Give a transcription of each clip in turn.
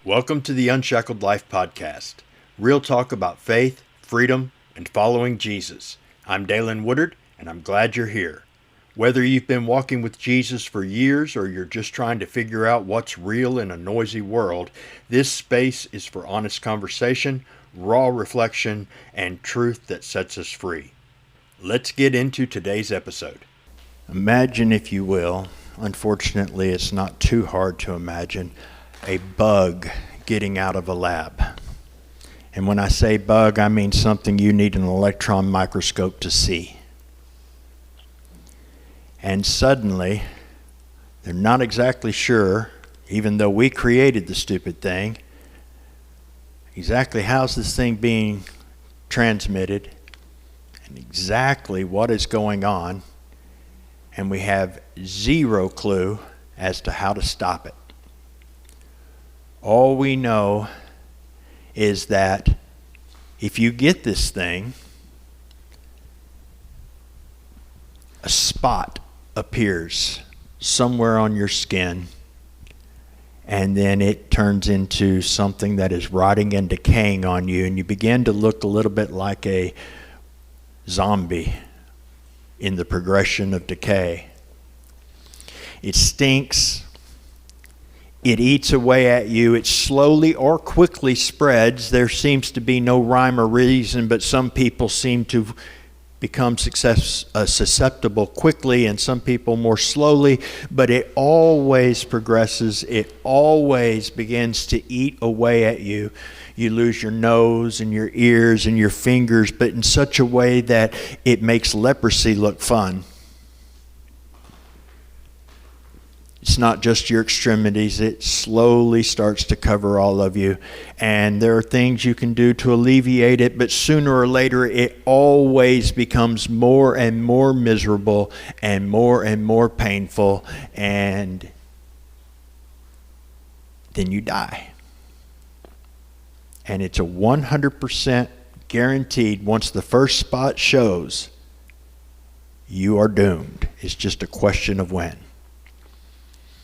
Welcome to the Unshackled Life Podcast. Real talk about faith, freedom, and following Jesus. I'm Dalyn Woodard, and I'm glad you're here. Whether you've been walking with Jesus for years or you're just trying to figure out what's real in a noisy world, this space is for honest conversation, raw reflection, and truth that sets us free. Let's get into today's episode. Imagine, if you will, unfortunately it's not too hard to imagine, a bug getting out of a lab. And when I say bug, I mean something you need an electron microscope to see. And suddenly, they're not exactly sure, even though we created the stupid thing, exactly how's this thing being transmitted and exactly what is going on. And we have zero clue as to how to stop it. All we know is that if you get this thing, a spot appears somewhere on your skin, and then it turns into something that is rotting and decaying on you, and you begin to look a little bit like a zombie in the progression of decay. It stinks. It eats away at you. It slowly or quickly spreads. There seems to be no rhyme or reason, but some people seem to become susceptible quickly and some people more slowly, but it always progresses. It always begins to eat away at you. You lose your nose and your ears and your fingers, but in such a way that it makes leprosy look fun. It's not just your extremities. It slowly starts to cover all of you. And there are things you can do to alleviate it, but sooner or later it always becomes more and more miserable and more painful. And then you die. And it's a 100% guaranteed, once the first spot shows, you are doomed. It's just a question of when.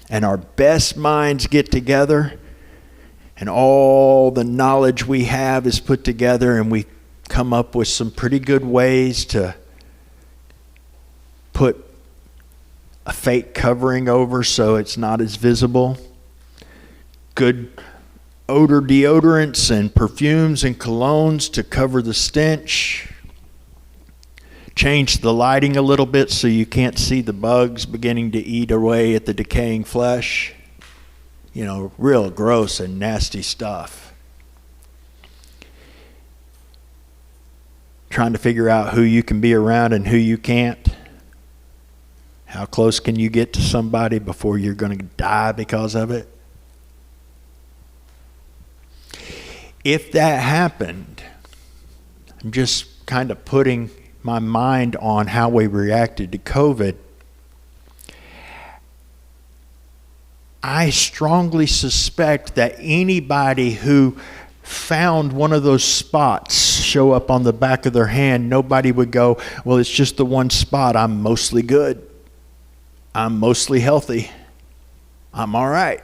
And our best minds get together, and all the knowledge we have is put together, and we come up with some pretty good ways to put a fake covering over so it's not as visible. Good odor deodorants and perfumes and colognes to cover the stench. Change the lighting a little bit so you can't see the bugs beginning to eat away at the decaying flesh. You know, real gross and nasty stuff. Trying to figure out who you can be around and who you can't. How close can you get to somebody before you're going to die because of it? If that happened, I'm just kind of putting my mind on how we reacted to COVID. I strongly suspect that anybody who found one of those spots show up on the back of their hand, nobody would go, well, it's just the one spot. I'm mostly good. I'm mostly healthy. I'm all right.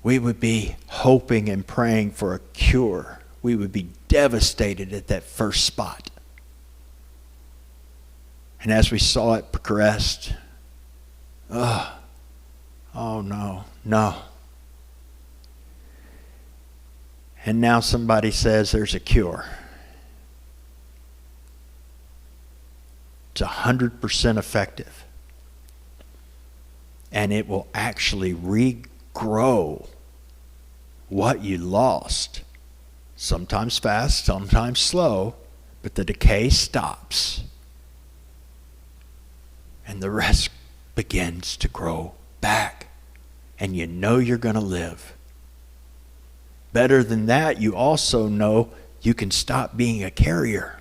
We would be hoping and praying for a cure. We would be devastated at that first spot. And as we saw it progressed, oh no. And now somebody says there's a cure. It's 100% effective. And it will actually regrow what you lost. Sometimes fast, sometimes slow, but the decay stops. And the rest begins to grow back. And you know you're going to live. Better than that, you also know you can stop being a carrier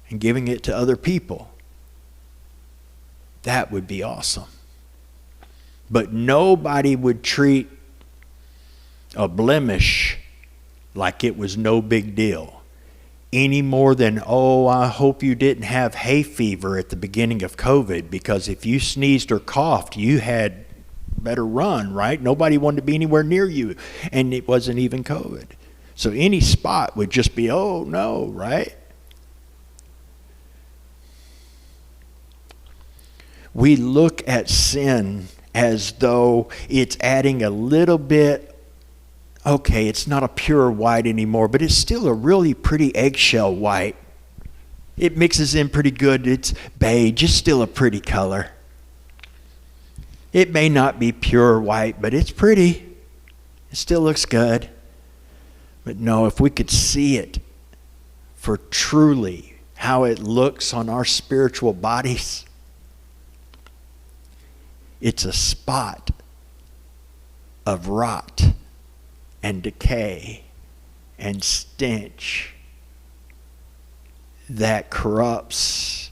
and giving it to other people. That would be awesome. But nobody would treat a blemish like it was no big deal. any more than, I hope you didn't have hay fever at the beginning of COVID, because if you sneezed or coughed, you had better run, right? Nobody wanted to be anywhere near you, and it wasn't even COVID. So any spot would just be, oh no, right? We look at sin as though it's adding a little bit. Okay, it's not a pure white anymore, but it's still a really pretty eggshell white. It mixes in pretty good. It's beige. It's still a pretty color. It may not be pure white, but it's pretty. It still looks good. But no, if we could see it for truly how it looks on our spiritual bodies, it's a spot of rot and decay and stench that corrupts,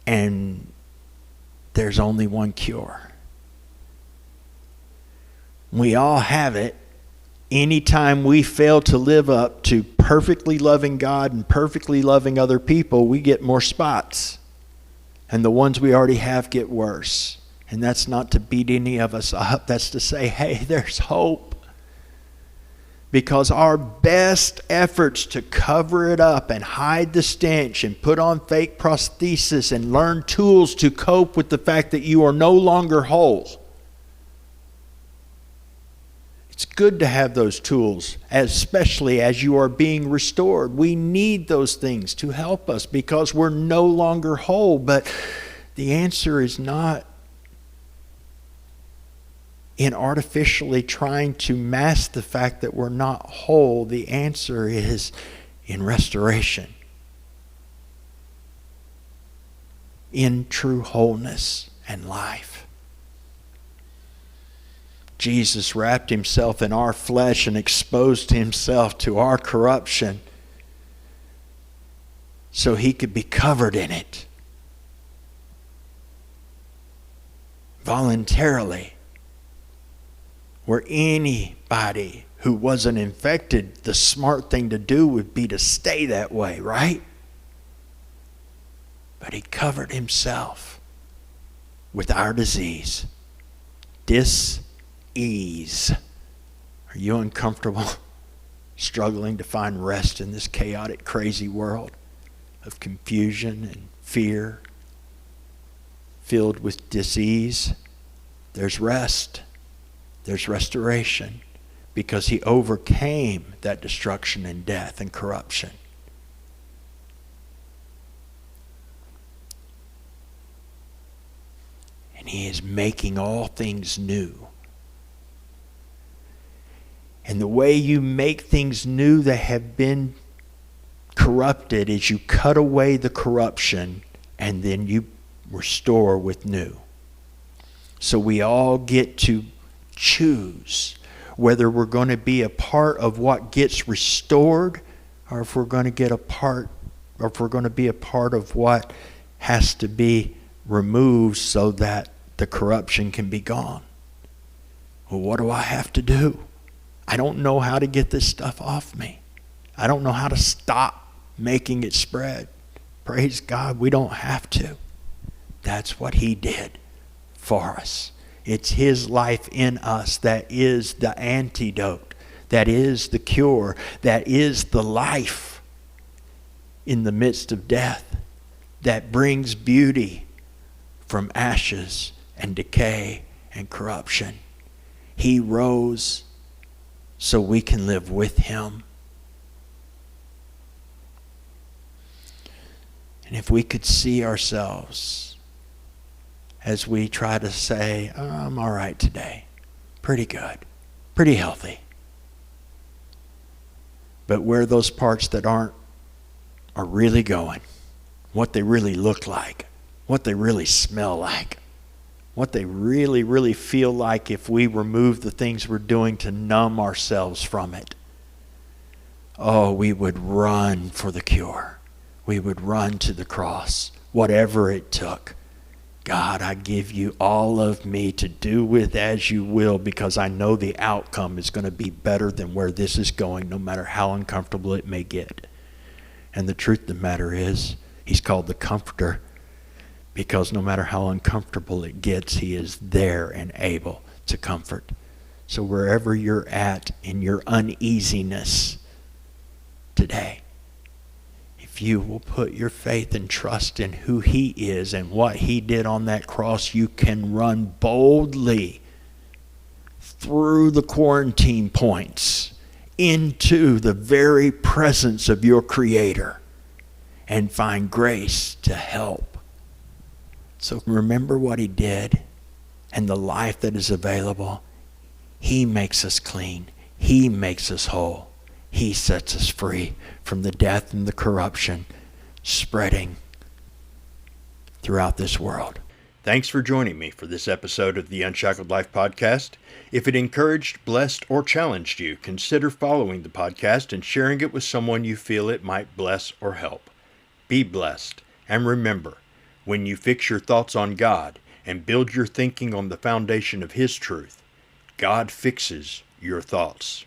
and there's only one cure. We all have it. Anytime we fail to live up to perfectly loving God and perfectly loving other people, we get more spots. And the ones we already have get worse. And that's not to beat any of us up. That's to say, hey, there's hope. Because our best efforts to cover it up and hide the stench and put on fake prosthesis and learn tools to cope with the fact that you are no longer whole. It's good to have those tools, especially as you are being restored. We need those things to help us because we're no longer whole. But the answer is not in artificially trying to mask the fact that we're not whole. The answer is in restoration, in true wholeness and life. Jesus wrapped himself in our flesh and exposed himself to our corruption so he could be covered in it voluntarily. Where anybody who wasn't infected, the smart thing to do would be to stay that way, right? But he covered himself with our disease. Dis-ease. Are you uncomfortable? Struggling to find rest in this chaotic, crazy world of confusion and fear filled with disease? There's rest. There's restoration because he overcame that destruction and death and corruption. And he is making all things new. And the way you make things new that have been corrupted is you cut away the corruption and then you restore with new. So we all get to choose whether we're going to be a part of what gets restored or if we're going to get a part, or if we're going to be a part of what has to be removed so that the corruption can be gone. Well, what do I have to do? I don't know how to get this stuff off me. I don't know how to stop making it spread. Praise God, we don't have to. That's what he did for us. It's his life in us that is the antidote, that is the cure, that is the life in the midst of death, that brings beauty from ashes and decay and corruption. He rose so we can live with him. And if we could see ourselves as we try to say, I'm all right today, pretty good, pretty healthy. But where those parts that aren't are really going, what they really look like, what they really smell like, what they really, really feel like if we remove the things we're doing to numb ourselves from it. Oh, we would run for the cure. We would run to the cross, whatever it took. God, I give you all of me to do with as you will, because I know the outcome is going to be better than where this is going, no matter how uncomfortable it may get. And the truth of the matter is, he's called the Comforter, because no matter how uncomfortable it gets, he is there and able to comfort. So wherever you're at in your uneasiness today, if you will put your faith and trust in who he is and what he did on that cross, you can run boldly through the quarantine points into the very presence of your Creator and find grace to help. So remember what he did and the life that is available. He makes us clean. He makes us whole. He sets us free from the death and the corruption spreading throughout this world. Thanks for joining me for this episode of the Unshackled Life Podcast. If it encouraged, blessed, or challenged you, consider following the podcast and sharing it with someone you feel it might bless or help. Be blessed, and remember, when you fix your thoughts on God and build your thinking on the foundation of his truth, God fixes your thoughts.